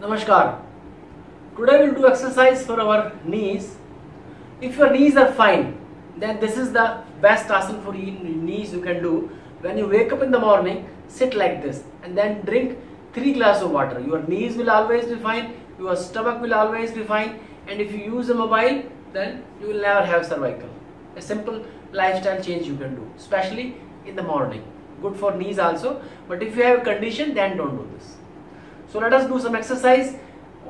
Namaskar. Today we'll do exercise for our knees. If your knees are fine, then this is the best asana for knees you can do. When you wake up in the morning, sit like this and then drink 3 glasses of water. Your knees will always be fine, your stomach will always be fine, and if you use a mobile, then you will never have cervical. A simple lifestyle change you can do, especially in the morning. Good for knees also, but if you have a condition, then don't do this. So let us do some exercise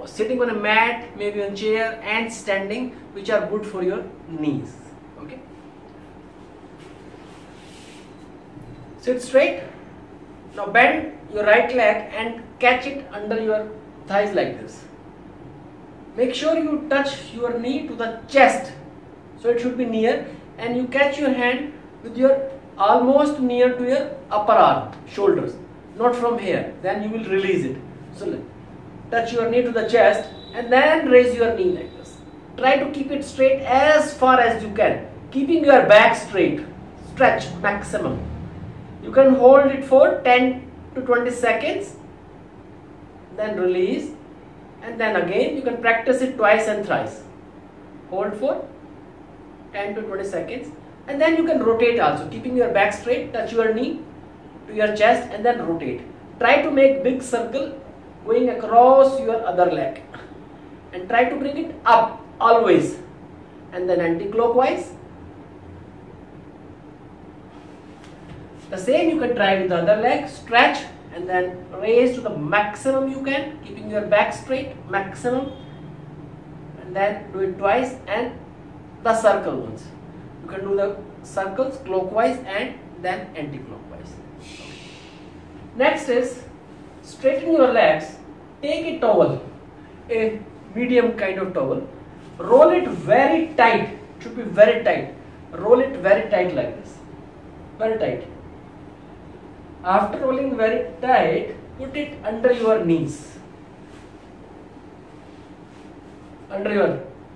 sitting on a mat, maybe on chair, and standing, which are good for your knees. Okay. Sit straight. Now bend your right leg and catch it under your thighs like this. Make sure you touch your knee to the chest, so it should be near, and you catch your hand with your almost near to your upper arm, shoulders, not from here. Then you will release it. So touch your knee to the chest and then raise your knee like this. Try to keep it straight as far as you can, keeping your back straight. Stretch maximum. You can hold it for 10 to 20 seconds, then release, and then again you can practice it twice and thrice. Hold for 10 to 20 seconds, and then you can rotate also, keeping your back straight. Touch your knee to your chest and then rotate. Try to make big circle going across your other leg, and try to bring it up always, and then anti-clockwise. The same you can try with the other leg. Stretch and then raise to the maximum you can, keeping your back straight maximum, and then do it twice, and the circle ones. You can do the circles clockwise and then anti-clockwise. Next is straighten your legs. Take a towel, a medium kind of towel. Roll it very tight. It should be very tight. Roll it very tight like this. Very tight. After rolling very tight, put it under your knees.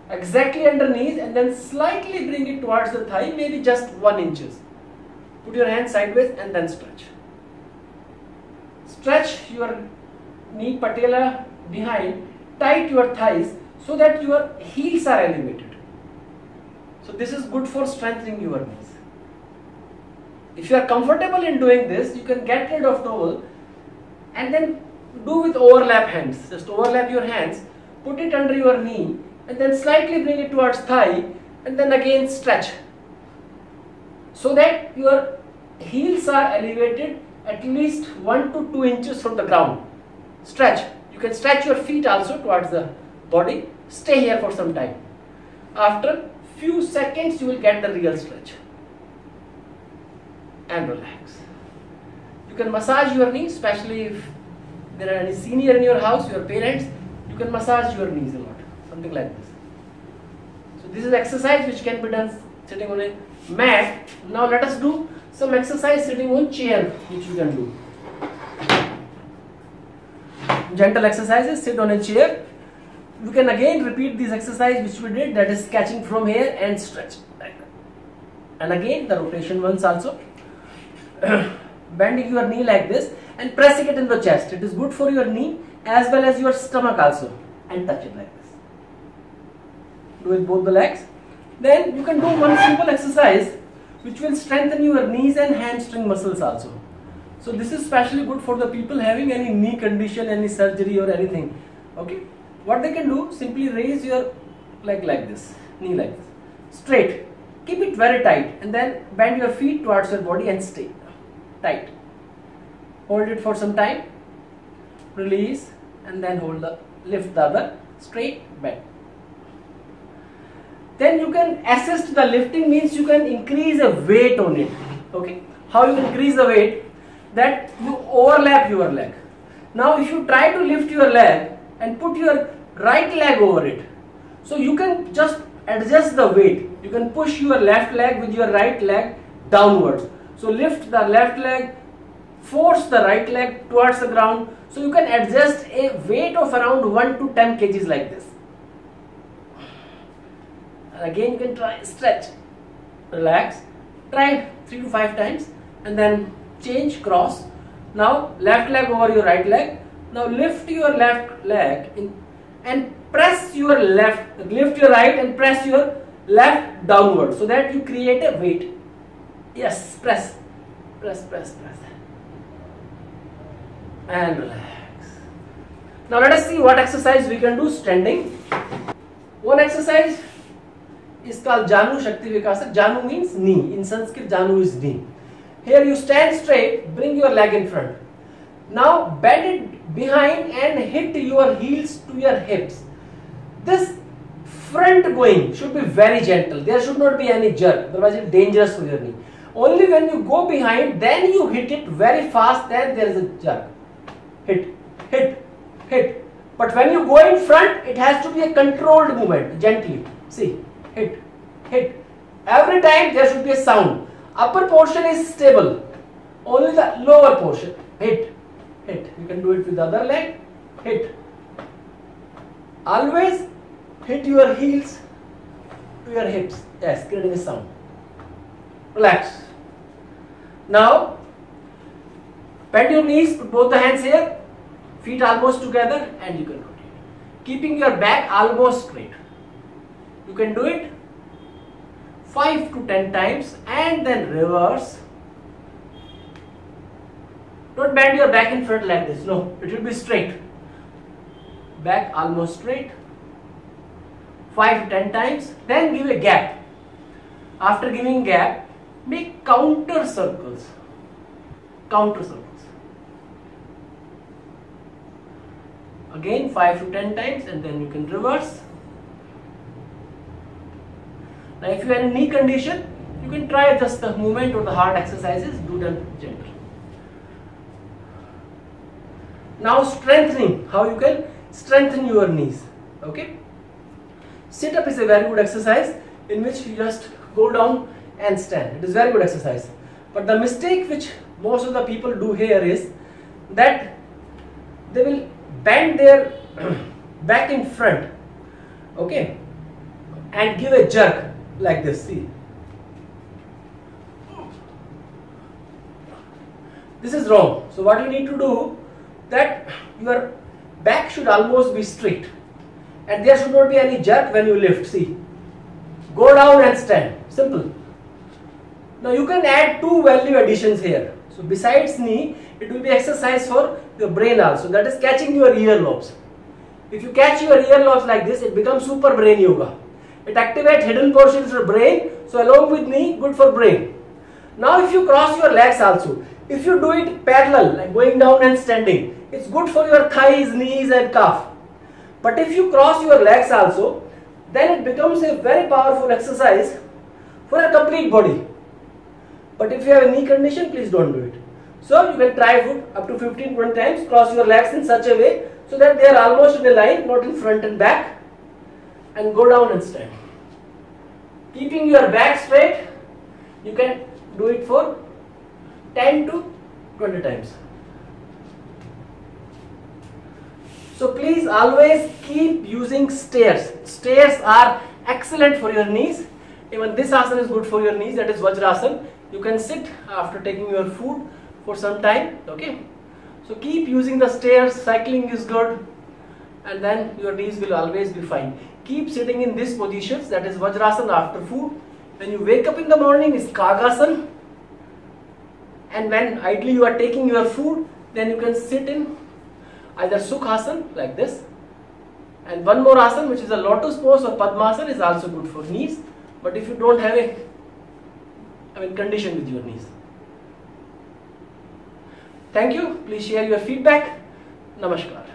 Exactly under knees, and then slightly bring it towards the thigh, maybe just 1 inch. Put your hand sideways and then stretch. Stretch your knee patella behind, tight your thighs so that your heels are elevated. So this is good for strengthening your knees. If you are comfortable in doing this, you can get rid of towel and then do with overlap hands. Just overlap your hands, put it under your knee, and then slightly bring it towards thigh, and then again stretch, so that your heels are elevated at least 1 to 2 inches from the ground. Stretch. You can stretch your feet also towards the body. Stay here for some time. After few seconds, you will get the real stretch. And relax. You can massage your knees, especially if there are any senior in your house, your parents. You can massage your knees a lot. Something like this. So this is exercise which can be done sitting on a mat. Now let us do some exercise sitting on chair, which you can do. Gentle exercises. Sit on a chair. You can again repeat this exercise which we did, that is catching from here and stretch like that. And again the rotation ones also. Bending your knee like this and pressing it in the chest. It is good for your knee as well as your stomach also. And touch it like this. Do with both the legs. Then you can do one simple exercise which will strengthen your knees and hamstring muscles also. So this is especially good for the people having any knee condition, any surgery or anything. Okay. What they can do, simply raise your leg like this, knee like this, straight. Keep it very tight and then bend your feet towards your body and stay tight. Hold it for some time. Release and then lift the other, straight, bend. Then you can assist the lifting, means you can increase a weight on it. Okay. How you increase the weight? That you overlap your leg. Now if you try to lift your leg and put your right leg over it, so you can just adjust the weight. You can push your left leg with your right leg downwards. So lift the left leg, force the right leg towards the ground. So you can adjust a weight of around 1 to 10 kgs like this. And again you can try, stretch, relax, try 3 to 5 times and then change, cross. Now left leg over your right leg, Now lift your left leg in and press your left, lift your right and press your left downward so that you create a weight. Yes, press, press, press, press. And relax. Now let us see what exercise we can do standing. One exercise is called Janu Shakti Vikasa. Janu means knee. In Sanskrit, Janu is knee. Here you stand straight, bring your leg in front. Now bend it behind and hit your heels to your hips. This front going should be very gentle. There should not be any jerk, otherwise it is dangerous for your knee. Only when you go behind, then you hit it very fast, then there is a jerk. Hit, hit, hit. But when you go in front, it has to be a controlled movement, gently. See, hit, hit. Every time there should be a sound. Upper portion is stable, only the lower portion. Hit, hit. You can do it with the other leg. Hit. Always hit your heels to your hips. Yes, creating a sound. Relax. Now, bend your knees, put both the hands here, feet almost together, and you can rotate. Keeping your back almost straight. You can do it 5 to 10 times and then reverse. Don't bend your back in front like this. No, it will be straight. Back almost straight. 5 to 10 times. Then give a gap. After giving gap, make counter circles. Counter circles. Again 5 to 10 times and then you can reverse. Now if you are in knee condition, you can try just the movement or the hard exercises, do them gentle. Now strengthening, how you can strengthen your knees. Okay. Sit up is a very good exercise in which you just go down and stand. It is very good exercise. But the mistake which most of the people do here is that they will bend their back in front, okay, and give a jerk like this. See, this is wrong. So what you need to do, that your back should almost be straight and there should not be any jerk when you lift. See, go down and stand. Simple. Now you can add 2 value additions here. So besides knee, it will be exercise for your brain also. That is catching your earlobes. If you catch your earlobes like this, it becomes super brain yoga. It activates hidden portions of brain. So along with knee, good for brain. Now if you cross your legs also, if you do it parallel, like going down and standing, it's good for your thighs, knees and calf. But if you cross your legs also, then it becomes a very powerful exercise for a complete body. But if you have a knee condition, please don't do it. So you can try it up to 15-20 times, cross your legs in such a way so that they are almost in a line, not in front and back, and go down and stand. Keeping your back straight, you can do it for 10 to 20 times. So please always keep using stairs. Stairs are excellent for your knees. Even this asana is good for your knees, that is Vajrasana. You can sit after taking your food for some time, okay. So keep using the stairs, cycling is good, and then your knees will always be fine. Keep sitting in these positions, that is Vajrasana after food. When you wake up in the morning is Kagasana, and when ideally you are taking your food, then you can sit in either Sukhasana like this, and one more asana which is a lotus pose or Padmasana is also good for knees. But if you don't have a condition with your knees. Thank you. Please share your feedback. Namaskar.